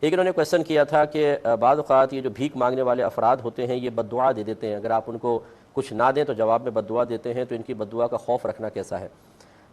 ایک انہوں نے کویشچن کیا تھا کہ بعض اوقات یہ جو بھیک مانگنے والے افراد ہوتے ہیں یہ بد دعا دے دیتے ہیں، اگر آپ ان کو کچھ نہ دیں تو جواب میں بد دعا دیتے ہیں، تو ان کی بد دعا کا خوف رکھنا کیسا ہے؟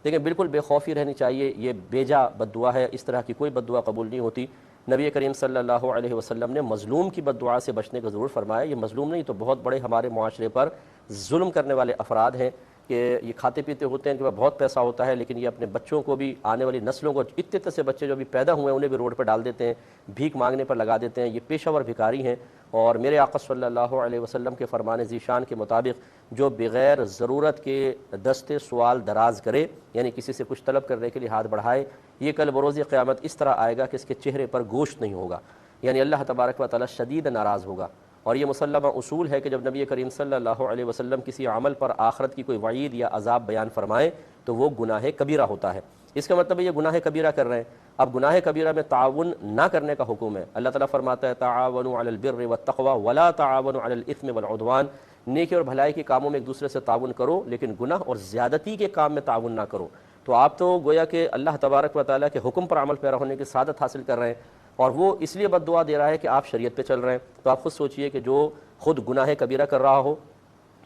دیکھیں بالکل بے خوفی رہنی چاہیے، یہ بیجا بد دعا ہے، اس طرح کی کوئی بد دعا قبول نہیں ہوتی۔ نبی کریم صلی اللہ علیہ وسلم نے مظلوم کی بد دعا سے بچنے کا ضرور فرمایا، یہ مظلوم نہیں تو بہت بڑے ہمارے معاشرے پر ظلم کرنے والے افراد ہیں کہ یہ کھاتے پیتے ہوتے ہیں، ان کے پاس بہت پیسہ ہوتا ہے، لیکن یہ اپنے بچوں کو بھی، آنے والی نسلوں کو، اتنے سے بچے جو ابھی پیدا ہوئے ہیں انہیں بھی روڈ پر ڈال دیتے ہیں، بھیک مانگنے پر لگا دیتے ہیں، یہ پیشہ ور بھکاری ہیں۔ اور میرے آقا صلی اللہ علیہ وسلم کے فرمان ذیشان کے مطابق جو بغیر ضرورت کے دستے سوال دراز کرے، یعنی کسی سے کچھ طلب کرنے کے لیے ہاتھ بڑھائے، یہ کل بروز قیامت اس طرح آئے گا کہ اس کے چہرے پر گوشت نہیں ہوگا، یعنی اللہ تبارک و تعالی شدید ناراض ہوگا۔ اور یہ مسلمہ اصول ہے کہ جب نبی کریم صلی اللہ علیہ وسلم کسی عمل پر آخرت کی کوئی وعید یا عذاب بیان فرمائیں تو وہ گناہ کبیرہ ہوتا ہے۔ اس کا مطلب ہے یہ گناہ کبیرہ کر رہے ہیں۔ اب گناہ کبیرہ میں تعاون نہ کرنے کا حکم ہے۔ اللہ تعالیٰ فرماتا ہے تعاونوا علی البر والتقوی ولا تعاونوا علی الاثم والعدوان، نیکی اور بھلائی کے کاموں میں ایک دوسرے سے تعاون کرو لیکن گناہ اور زیادتی کے کام میں تعاون نہ کرو۔ تو آپ تو گویا کہ اللہ تبارک و تعالیٰ کے حکم پر عمل پیرا ہونے کی سعادت حاصل کر رہے ہیں، اور وہ اس لیے بد دعا دے رہا ہے کہ آپ شریعت پہ چل رہے ہیں۔ تو آپ خود سوچئے کہ جو خود گناہ کبیرہ کر رہا ہو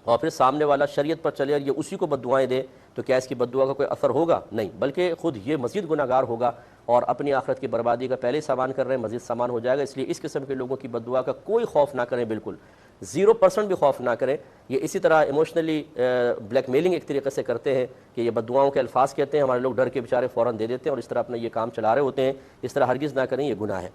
اور پھر سامنے والا شریعت پر چلے اور یہ اسی کو بد دعائیں دے تو کیا اس کی بد دعا کا کوئی اثر ہوگا؟ نہیں، بلکہ خود یہ مزید گناہ گار ہوگا اور اپنی آخرت کی بربادی کا پہلے سامان کر رہے ہیں، مزید سامان ہو جائے گا۔ اس لیے اس قسم کے لوگوں کی بد دعا کا کوئی خوف نہ کریں، بالکل 0% بھی خوف نہ کریں۔ یہ اسی طرح ایموشنلی بلیک میلنگ ایک طریقے سے کرتے ہیں کہ یہ بد دعاؤں کے الفاظ کہتے ہیں، ہمارے لوگ ڈر کے بیچارے فوراً دے دیتے ہیں اور اس طرح اپنا یہ کام چلا رہے ہوتے ہیں۔ اس طرح ہرگز نہ کریں، یہ گناہ ہے۔